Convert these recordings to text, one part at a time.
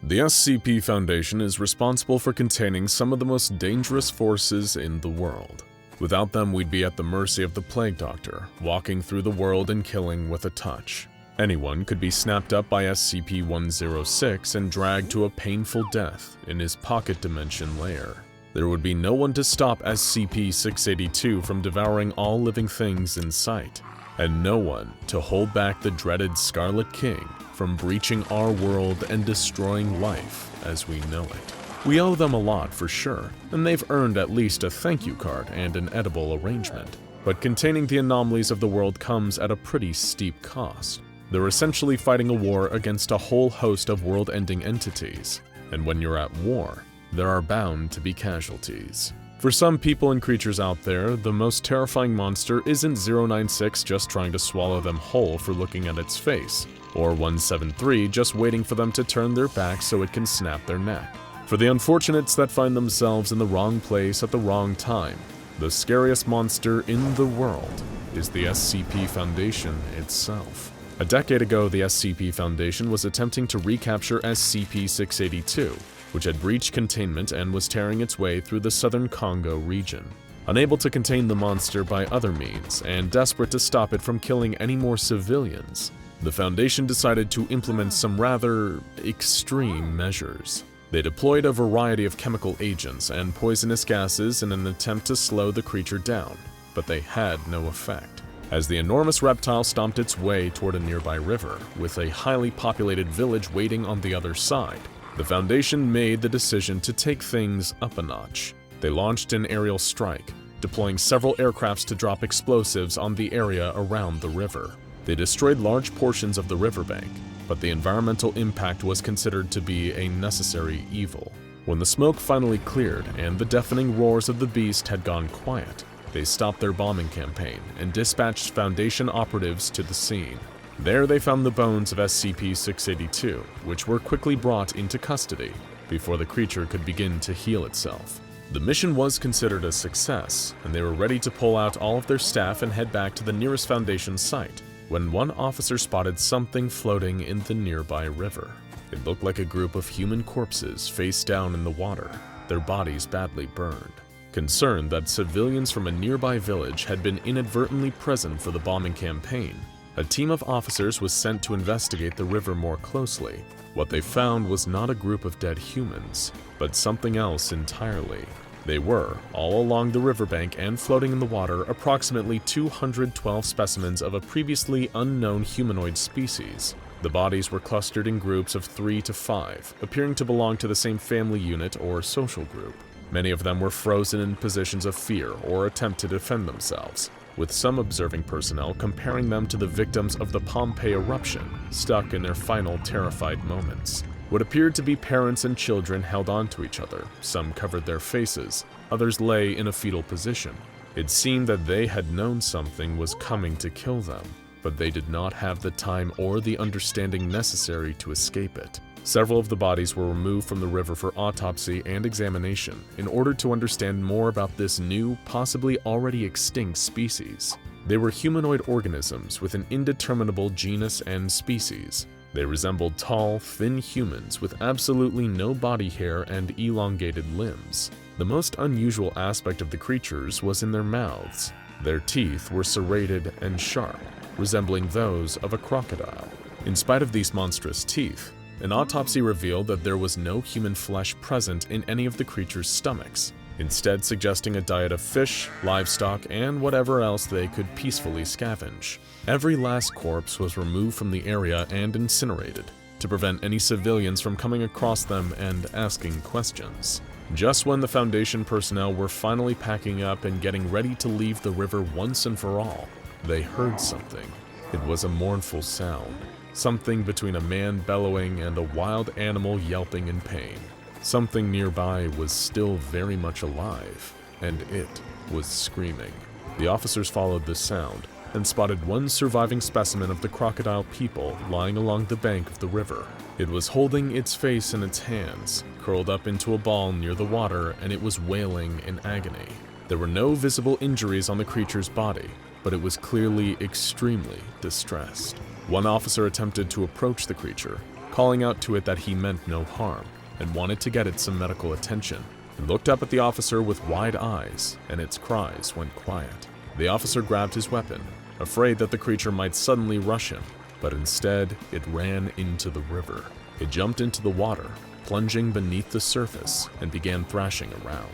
The SCP Foundation is responsible for containing some of the most dangerous forces in the world. Without them, we'd be at the mercy of the Plague Doctor, walking through the world and killing with a touch. Anyone could be snapped up by SCP-106 and dragged to a painful death in his pocket dimension lair. There would be no one to stop SCP-682 from devouring all living things in sight, and no one to hold back the dreaded Scarlet King from breaching our world and destroying life as we know it. We owe them a lot for sure, and they've earned at least a thank you card and an edible arrangement. But containing the anomalies of the world comes at a pretty steep cost. They're essentially fighting a war against a whole host of world-ending entities, and when you're at war, there are bound to be casualties. For some people and creatures out there, the most terrifying monster isn't 096 just trying to swallow them whole for looking at its face, or 173 just waiting for them to turn their back so it can snap their neck. For the unfortunates that find themselves in the wrong place at the wrong time, the scariest monster in the world is the SCP Foundation itself. A decade ago, the SCP Foundation was attempting to recapture SCP-682, which had breached containment and was tearing its way through the southern Congo region. Unable to contain the monster by other means, and desperate to stop it from killing any more civilians, the Foundation decided to implement some rather extreme measures. They deployed a variety of chemical agents and poisonous gases in an attempt to slow the creature down, but they had no effect. As the enormous reptile stomped its way toward a nearby river, with a highly populated village waiting on the other side, the Foundation made the decision to take things up a notch. They launched an aerial strike, deploying several aircrafts to drop explosives on the area around the river. They destroyed large portions of the riverbank, but the environmental impact was considered to be a necessary evil. When the smoke finally cleared and the deafening roars of the beast had gone quiet, they stopped their bombing campaign and dispatched Foundation operatives to the scene. There they found the bones of SCP-682, which were quickly brought into custody before the creature could begin to heal itself. The mission was considered a success, and they were ready to pull out all of their staff and head back to the nearest Foundation site, when one officer spotted something floating in the nearby river. It looked like a group of human corpses face down in the water, their bodies badly burned. Concerned that civilians from a nearby village had been inadvertently present for the bombing campaign, a team of officers was sent to investigate the river more closely. What they found was not a group of dead humans, but something else entirely. They were, all along the riverbank and floating in the water, approximately 212 specimens of a previously unknown humanoid species. The bodies were clustered in groups of 3 to 5, appearing to belong to the same family unit or social group. Many of them were frozen in positions of fear or attempt to defend themselves, with some observing personnel comparing them to the victims of the Pompeii eruption, stuck in their final terrified moments. What appeared to be parents and children held onto each other. Some covered their faces, others lay in a fetal position. It seemed that they had known something was coming to kill them, but they did not have the time or the understanding necessary to escape it. Several of the bodies were removed from the river for autopsy and examination in order to understand more about this new, possibly already extinct species. They were humanoid organisms with an indeterminable genus and species. They resembled tall, thin humans with absolutely no body hair and elongated limbs. The most unusual aspect of the creatures was in their mouths. Their teeth were serrated and sharp, resembling those of a crocodile. In spite of these monstrous teeth, an autopsy revealed that there was no human flesh present in any of the creatures' stomachs, instead suggesting a diet of fish, livestock, and whatever else they could peacefully scavenge. Every last corpse was removed from the area and incinerated, to prevent any civilians from coming across them and asking questions. Just when the Foundation personnel were finally packing up and getting ready to leave the river once and for all, they heard something. It was a mournful sound. Something between a man bellowing and a wild animal yelping in pain. Something nearby was still very much alive, and it was screaming. The officers followed the sound and spotted one surviving specimen of the crocodile people lying along the bank of the river. It was holding its face in its hands, curled up into a ball near the water, and it was wailing in agony. There were no visible injuries on the creature's body, but it was clearly extremely distressed. One officer attempted to approach the creature, calling out to it that he meant no harm and wanted to get it some medical attention. He looked up at the officer with wide eyes, and its cries went quiet. The officer grabbed his weapon, afraid that the creature might suddenly rush him, but instead it ran into the river. It jumped into the water, plunging beneath the surface, and began thrashing around.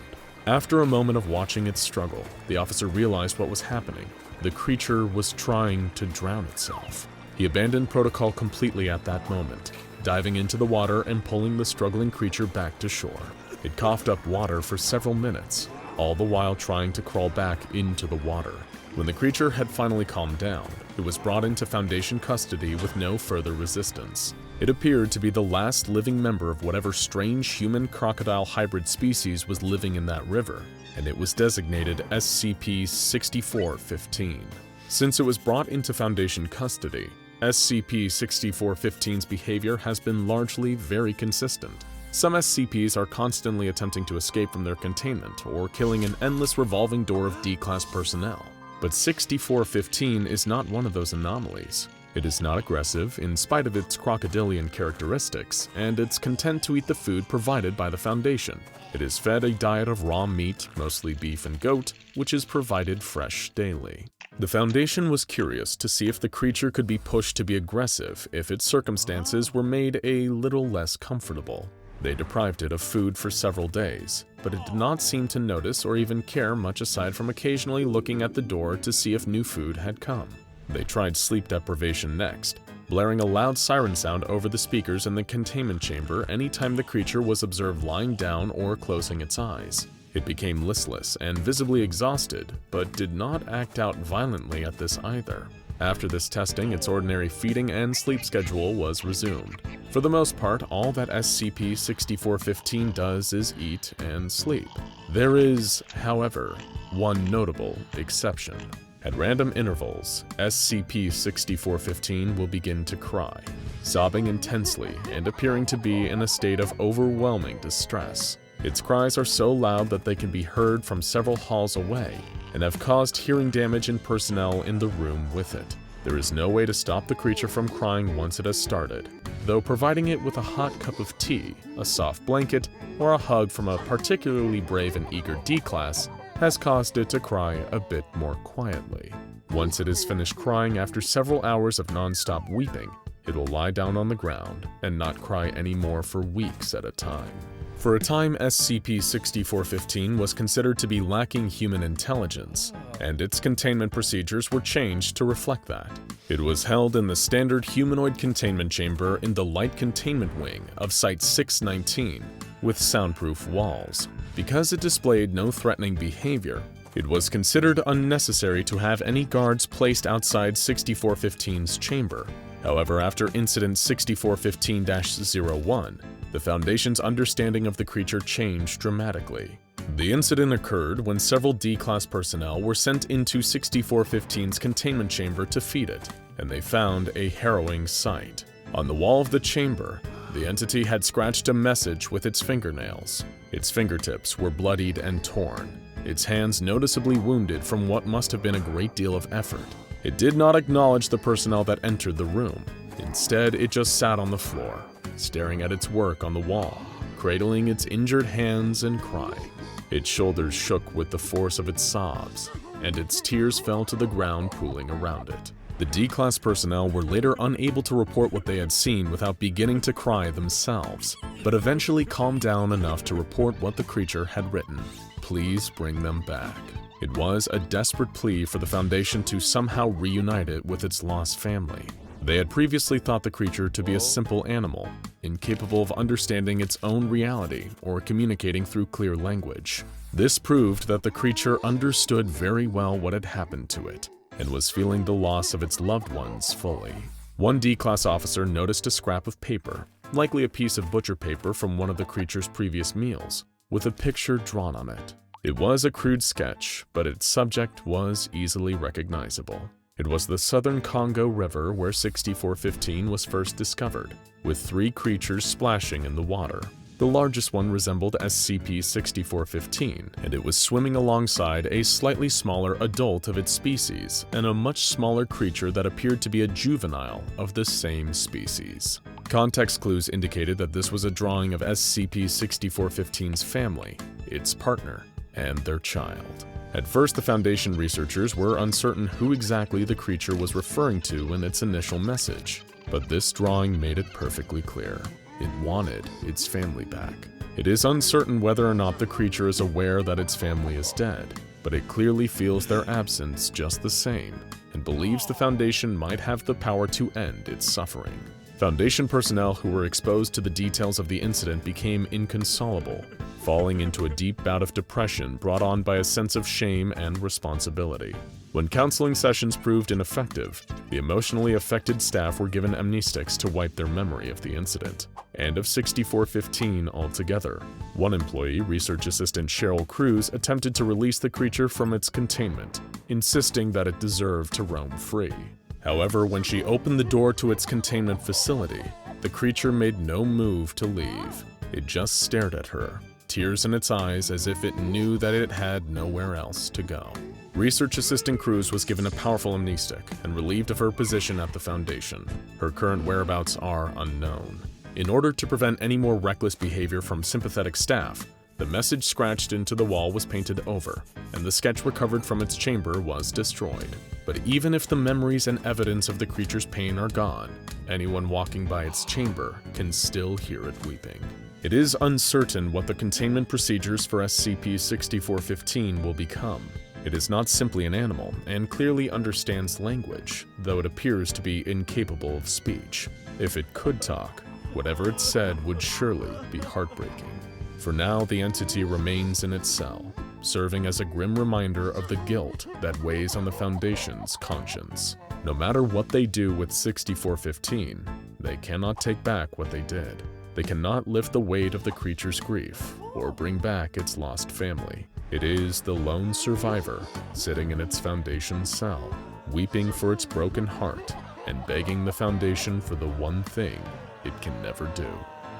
After a moment of watching it struggle, the officer realized what was happening. The creature was trying to drown itself. He abandoned protocol completely at that moment, diving into the water and pulling the struggling creature back to shore. It coughed up water for several minutes, all the while trying to crawl back into the water. When the creature had finally calmed down, it was brought into Foundation custody with no further resistance. It appeared to be the last living member of whatever strange human-crocodile hybrid species was living in that river, and it was designated SCP-6415. Since it was brought into Foundation custody, SCP-6415's behavior has been largely very consistent. Some SCPs are constantly attempting to escape from their containment or killing an endless revolving door of D-Class personnel. But 6415 is not one of those anomalies. It is not aggressive in spite of its crocodilian characteristics, and it's content to eat the food provided by the Foundation. It is fed a diet of raw meat, mostly beef and goat, which is provided fresh daily. The Foundation was curious to see if the creature could be pushed to be aggressive if its circumstances were made a little less comfortable. They deprived it of food for several days, but it did not seem to notice or even care much aside from occasionally looking at the door to see if new food had come. They tried sleep deprivation next, blaring a loud siren sound over the speakers in the containment chamber anytime the creature was observed lying down or closing its eyes. It became listless and visibly exhausted, but did not act out violently at this either. After this testing, its ordinary feeding and sleep schedule was resumed. For the most part, all that SCP-6415 does is eat and sleep. There is, however, one notable exception. At random intervals, SCP-6415 will begin to cry, sobbing intensely and appearing to be in a state of overwhelming distress. Its cries are so loud that they can be heard from several halls away and have caused hearing damage in personnel in the room with it. There is no way to stop the creature from crying once it has started, though providing it with a hot cup of tea, a soft blanket, or a hug from a particularly brave and eager D-Class has caused it to cry a bit more quietly. Once it is finished crying after several hours of non-stop weeping, it will lie down on the ground and not cry anymore for weeks at a time. For a time, SCP-6415 was considered to be lacking human intelligence, and its containment procedures were changed to reflect that. It was held in the standard humanoid containment chamber in the light containment wing of Site-619, with soundproof walls. Because it displayed no threatening behavior, it was considered unnecessary to have any guards placed outside 6415's chamber. However, after Incident 6415-01, the Foundation's understanding of the creature changed dramatically. The incident occurred when several D-Class personnel were sent into 6415's containment chamber to feed it, and they found a harrowing sight. On the wall of the chamber, the entity had scratched a message with its fingernails. Its fingertips were bloodied and torn, its hands noticeably wounded from what must have been a great deal of effort. It did not acknowledge the personnel that entered the room. Instead, it just sat on the floor, staring at its work on the wall, cradling its injured hands and crying. Its shoulders shook with the force of its sobs, and its tears fell to the ground pooling around it. The D-Class personnel were later unable to report what they had seen without beginning to cry themselves, but eventually calmed down enough to report what the creature had written. Please bring them back. It was a desperate plea for the Foundation to somehow reunite it with its lost family. They had previously thought the creature to be a simple animal, incapable of understanding its own reality or communicating through clear language. This proved that the creature understood very well what had happened to it, and was feeling the loss of its loved ones fully. One D-Class officer noticed a scrap of paper, likely a piece of butcher paper from one of the creature's previous meals, with a picture drawn on it. It was a crude sketch, but its subject was easily recognizable. It was the southern Congo River where 6415 was first discovered, with 3 creatures splashing in the water. The largest one resembled SCP-6415, and it was swimming alongside a slightly smaller adult of its species and a much smaller creature that appeared to be a juvenile of the same species. Context clues indicated that this was a drawing of SCP-6415's family, its partner, and their child. At first, the Foundation researchers were uncertain who exactly the creature was referring to in its initial message, but this drawing made it perfectly clear. It wanted its family back. It is uncertain whether or not the creature is aware that its family is dead, but it clearly feels their absence just the same and believes the Foundation might have the power to end its suffering. Foundation personnel who were exposed to the details of the incident became inconsolable, falling into a deep bout of depression brought on by a sense of shame and responsibility. When counseling sessions proved ineffective, the emotionally affected staff were given amnestics to wipe their memory of the incident, and of 6415 altogether. One employee, Research Assistant Cheryl Cruz, attempted to release the creature from its containment, insisting that it deserved to roam free. However, when she opened the door to its containment facility, the creature made no move to leave. It just stared at her, tears in its eyes as if it knew that it had nowhere else to go. Research Assistant Cruz was given a powerful amnestic and relieved of her position at the Foundation. Her current whereabouts are unknown. In order to prevent any more reckless behavior from sympathetic staff, the message scratched into the wall was painted over, and the sketch recovered from its chamber was destroyed. But even if the memories and evidence of the creature's pain are gone, anyone walking by its chamber can still hear it weeping. It is uncertain what the containment procedures for SCP-6415 will become. It is not simply an animal, and clearly understands language, though it appears to be incapable of speech. If it could talk, whatever it said would surely be heartbreaking. For now, the entity remains in its cell, serving as a grim reminder of the guilt that weighs on the Foundation's conscience. No matter what they do with 6415, they cannot take back what they did. They cannot lift the weight of the creature's grief or bring back its lost family. It is the lone survivor sitting in its Foundation cell, weeping for its broken heart and begging the Foundation for the one thing it can never do: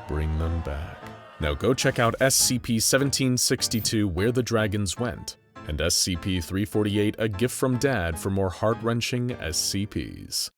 bring them back. Now go check out SCP-1762 Where the Dragons Went, and SCP-348 A Gift from Dad for more heart-wrenching SCPs.